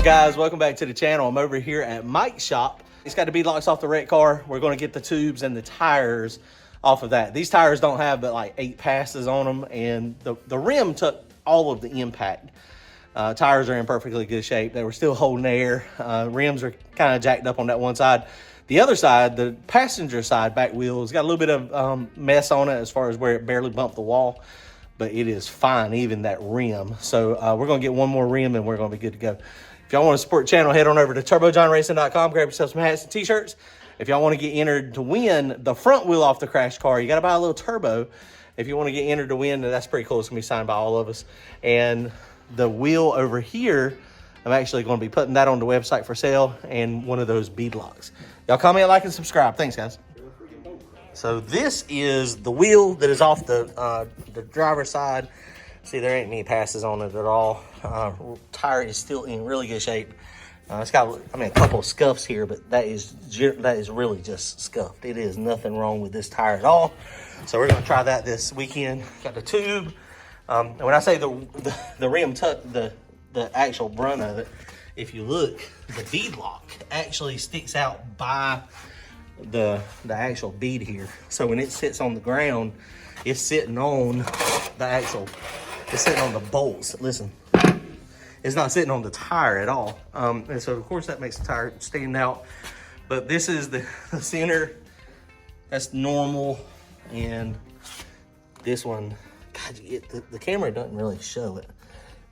guys, welcome back to the channel. I'm over here at Mike's shop. He's got the bead locks off the wreck car. We're going to get the tubes and the tires off of that. These tires don't have but like 8 passes on them, and the rim took all of the impact. Tires are in perfectly good shape. They were still holding air. Rims are kind of jacked up on that one side. The other side, the passenger side back wheel, has got a little bit of mess on it as far as where it barely bumped the wall, but it is fine, even that rim. So we're going to get one more rim and we're going to be good to go. If y'all want to support the channel, head on over to TurboJohnRacing.com, grab yourself some hats and t-shirts. If y'all want to get entered to win the front wheel off the crash car, you got to buy a little turbo. If you want to get entered to win, that's pretty cool. It's going to be signed by all of us. And the wheel over here, I'm actually going to be putting that on the website for sale, and one of those bead locks. Y'all comment, like, and subscribe. Thanks, guys. So this is the wheel that is off the driver's side. See, there ain't any passes on it at all. Tire is still in really good shape. It's got, I mean, a couple of scuffs here, but that is really just scuffed. It is nothing wrong with this tire at all. So we're going to try that this weekend. Got the tube. And when I say the rim tuck, the actual brunt of it, if you look, the bead lock actually sticks out by the actual bead here. So when it sits on the ground, it's sitting on it's sitting on the bolts. Listen, it's not sitting on the tire at all. And so of course that makes the tire stand out. But this is the center. That's normal. And this one, God, the camera doesn't really show it,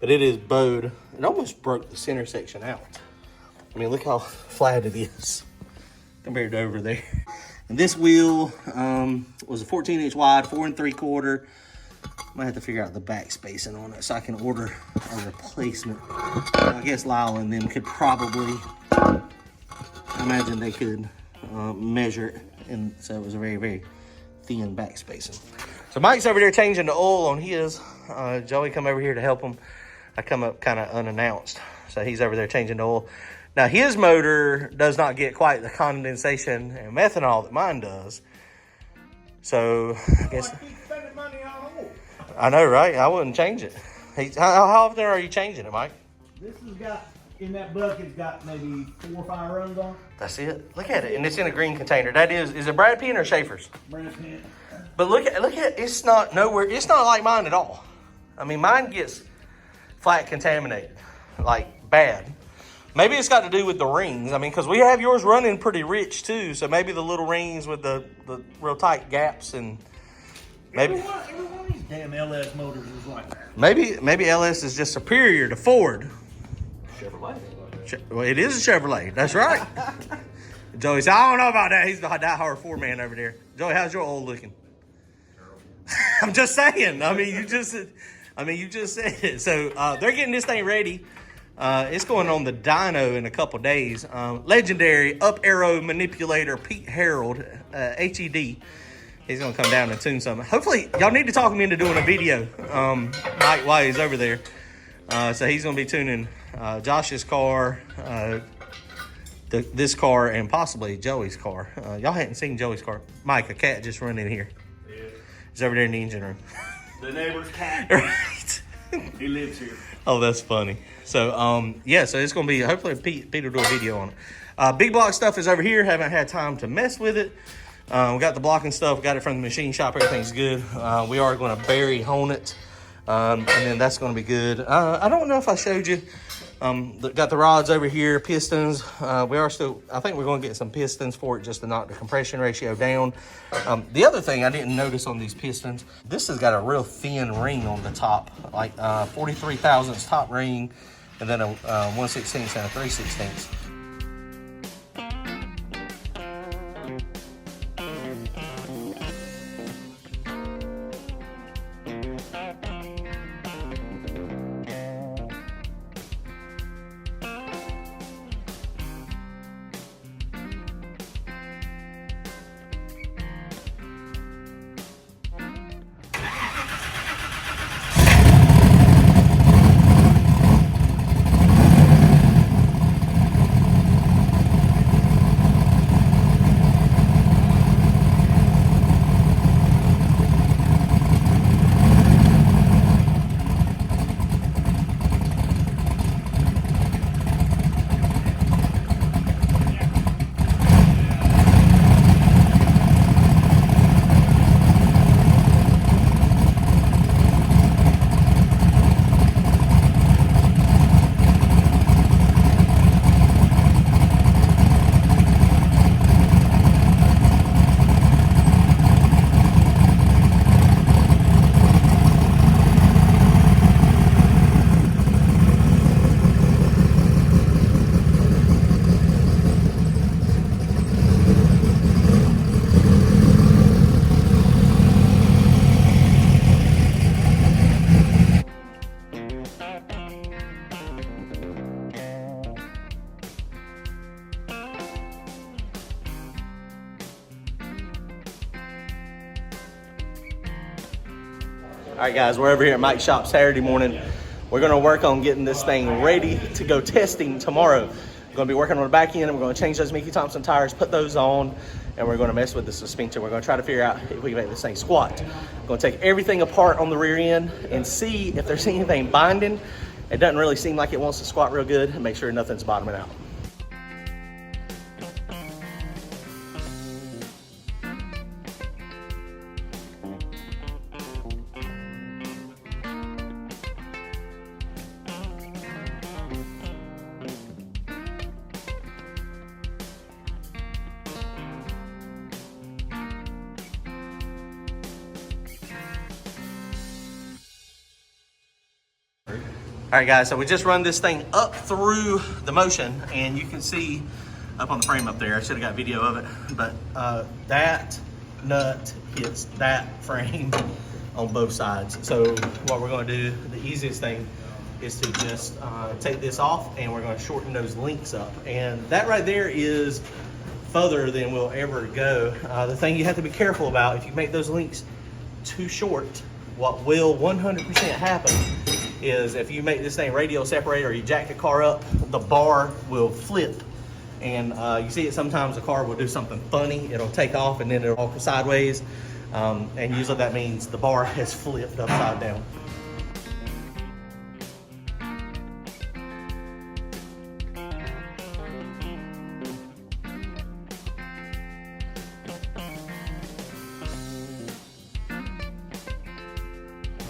but it is bowed. It almost broke the center section out. I mean, look how flat it is compared to over there. And this wheel was a 14-inch wide, 4 3/4. Might have to figure out the back spacing on it so I can order a replacement. I guess Lyle and them could probably, I imagine they could measure it, and so it was a very, very thin back spacing. So Mike's over there changing the oil on his. Joey come over here to help him. I come up kind of unannounced, so he's over there changing the oil. Now his motor does not get quite the condensation and methanol that mine does. So I guess. I know, right? I wouldn't change it. How often are you changing it, Mike? This has got, in that bucket's got maybe 4 or 5 runs on. That's it. Look at it, and it's in a green container. That is it Brad Penn or Schaefer's? Brad Penn. But look at it's not nowhere. It's not like mine at all. I mean, mine gets flat contaminated, like bad. Maybe it's got to do with the rings. I mean, because we have yours running pretty rich too, so maybe the little rings with the real tight gaps and. Maybe every one of these damn LS motors is like that. Maybe LS is just superior to Ford. Chevrolet. Well, it is a Chevrolet. That's right. Joey said, I don't know about that. He's the die-hard Ford man over there. Joey, how's your oil looking? I'm just saying. I mean, you just said it. So they're getting this thing ready. It's going on the dyno in a couple days. Legendary up arrow manipulator Pete Harold, HED. He's going to come down and tune something. Hopefully, y'all need to talk him into doing a video, Mike, while he's over there. So he's going to be tuning Josh's car, this car, and possibly Joey's car. Y'all hadn't seen Joey's car. Mike, a cat just ran in here. Yeah. He's over there in the engine room. The neighbor's cat. Right. He lives here. Oh, that's funny. So, yeah, so it's going to be, hopefully Pete will do a video on it. Big block stuff is over here. Haven't had time to mess with it. We got the blocking stuff, got it from the machine shop, everything's good. We are going to bury hone it, and then that's going to be good. I don't know if I showed you, got the rods over here, pistons. I think we're going to get some pistons for it just to knock the compression ratio down. The other thing I didn't notice on these pistons, this has got a real thin ring on the top, like 43 thousandths top ring, and then a 1/16 and a 3/16. right, guys, we're over here at Mike's shop Saturday morning. We're gonna work on getting this thing ready to go testing tomorrow. We're gonna be working on the back end, and we're gonna change those Mickey Thompson tires, put those on, and we're gonna mess with the suspension. We're gonna try to figure out if we can make this thing squat. We're gonna take everything apart on the rear end and see if there's anything binding. It doesn't really seem like it wants to squat real good, and make sure nothing's bottoming out. All right, guys, so we just run this thing up through the motion, and you can see up on the frame up there, I should have got video of it, but that nut hits that frame on both sides. So what we're gonna do, the easiest thing is to just take this off, and we're gonna shorten those links up. And that right there is further than we'll ever go. The thing you have to be careful about, if you make those links too short, what will 100% happen is if you make this thing radial separate or you jack the car up, the bar will flip. And you see it sometimes, the car will do something funny. It'll take off and then it'll walk sideways. And usually that means the bar has flipped upside down.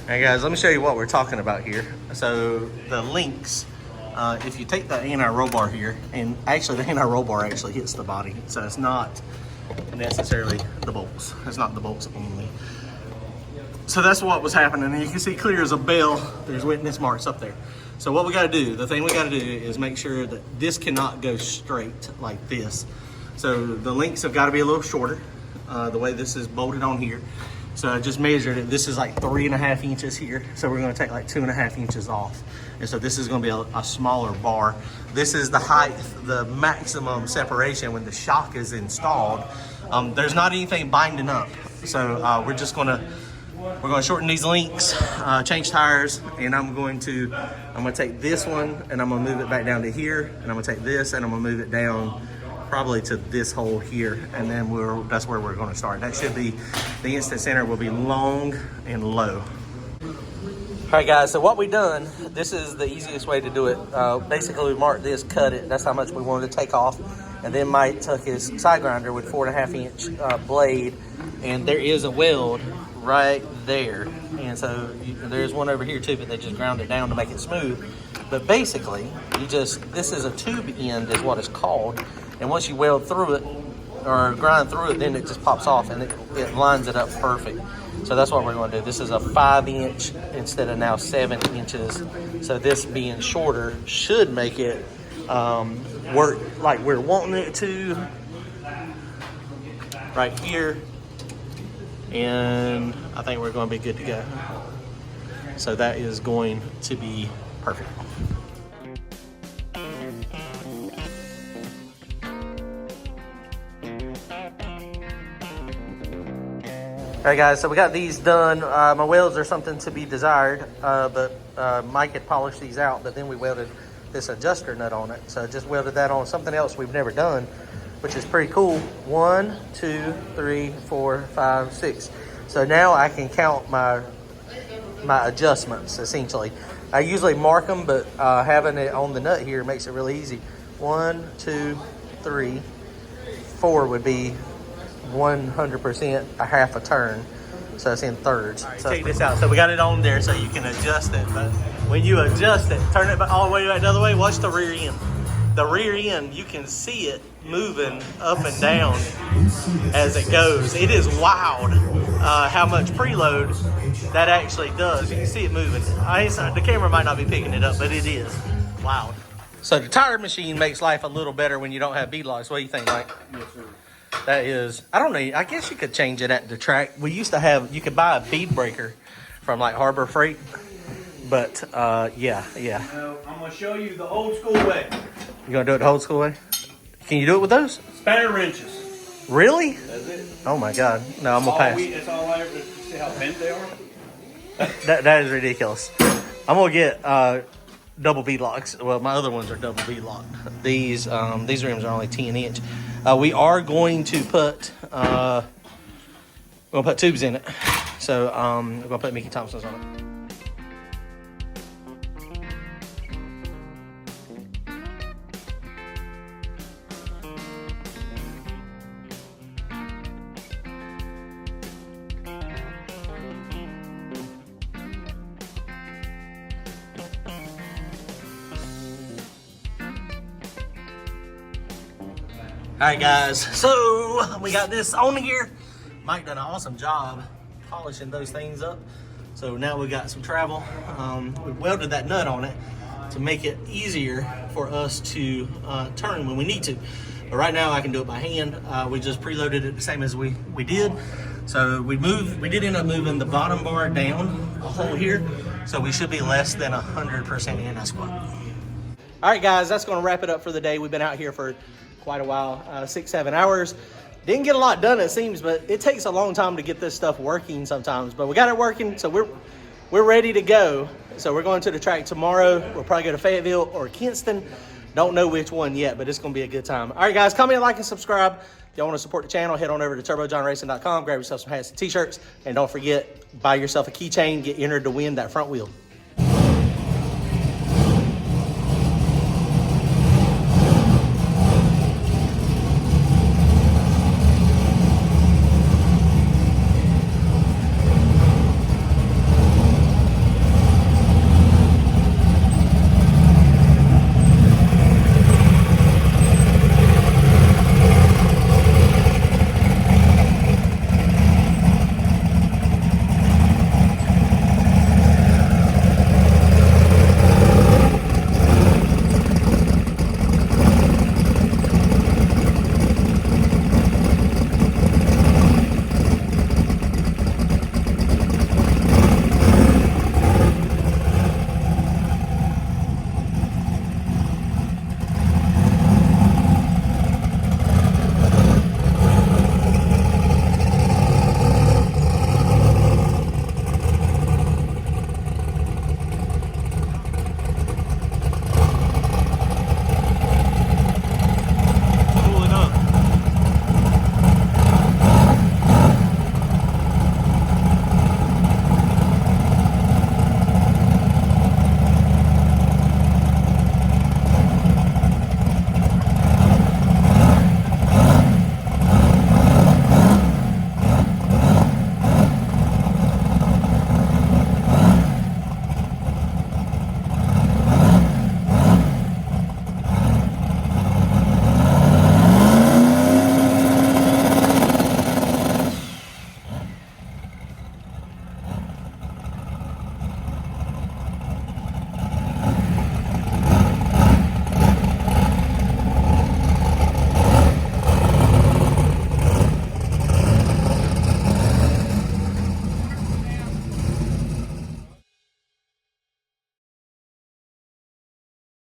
All right, guys, let me show you what we're talking about here. So the links, if you take the anti-roll bar here, and actually the anti-roll bar actually hits the body, so it's not necessarily the bolts. It's not the bolts only. So that's what was happening. And you can see clear as a bell, there's witness marks up there. So what we gotta do, the thing we gotta do is make sure that this cannot go straight like this. So the links have gotta be a little shorter, the way this is bolted on here. So I just measured it. This is like 3.5 inches here. So we're gonna take like 2.5 inches off. And so this is gonna be a smaller bar. This is the height, the maximum separation when the shock is installed. There's not anything binding up. So we're gonna shorten these links, change tires, and I'm gonna take this one and I'm gonna move it back down to here, and I'm gonna take this and I'm gonna move it down probably to this hole here, and then that's where we're going to start. That should be, the instant center will be long and low. All right, guys, so what we've done, this is the easiest way to do it. Basically, we marked this, cut it, that's how much we wanted to take off, and then Mike took his side grinder with 4.5 inch blade, and there is a weld right there, and so there's one over here too, but they just ground it down to make it smooth. But basically, this is a tube end is what it's called. And once you weld through it or grind through it, then it just pops off and it lines it up perfect. So that's what we're going to do. This is a 5 inch instead of now 7 inches. So this being shorter should make it work like we're wanting it to right here. And I think we're going to be good to go. So that is going to be perfect. All right, guys, so we got these done. My welds are something to be desired, but Mike had polished these out, but then we welded this adjuster nut on it. So I just welded that on something else we've never done, which is pretty cool. 1, 2, 3, 4, 5, 6. So now I can count my adjustments, essentially. I usually mark them, but having it on the nut here makes it really easy. 1, 2, 3, 4 would be 100% a half a turn, so it's in thirds. All right, so check this out. So we got it on there so you can adjust it, but when you adjust it, turn it all the way back the other way, watch the rear end. The rear end, you can see it moving up and down as it goes. It is wild how much preload that actually does. You can see it moving. The camera might not be picking it up, but it is wild. So the tire machine makes life a little better when you don't have bead locks. What do you think, Mike? Yes, sir. That is, I don't know, I guess you could change it at the track. We used to have, you could buy a bead breaker from like Harbor Freight, but yeah. No, I'm going to show you the old school way. You gonna do it the old school way? Can you do it with those? Spanner wrenches. Really? That's it. Oh my God. No, I'm gonna pass. That's all I ever see how bent they are. That is ridiculous. I'm gonna get double bead locks. Well, my other ones are double bead lock. These rims are only 10-inch. We are going to put tubes in it. So we're gonna put Mickey Thompson's on it. All right, guys, so we got this on here. Mike done an awesome job polishing those things up. So now we got some travel. We welded that nut on it to make it easier for us to turn when we need to. But right now I can do it by hand. We just preloaded it the same as we did. So we did end up moving the bottom bar down a hole here. So we should be less than 100% anti-squat. All right, guys, that's gonna wrap it up for the day. We've been out here for quite a while, 6-7 hours. Didn't get a lot done, it seems, but it takes a long time to get this stuff working sometimes. But we got it working, so we're ready to go. So we're going to the track tomorrow. We'll probably go to Fayetteville or Kinston. Don't know which one yet, but it's going to be a good time. All right, guys, comment, like, and subscribe. If y'all want to support the channel, head on over to TurboJohnRacing.com, grab yourself some hats and t-shirts, and don't forget, buy yourself a keychain, get entered to win that front wheel.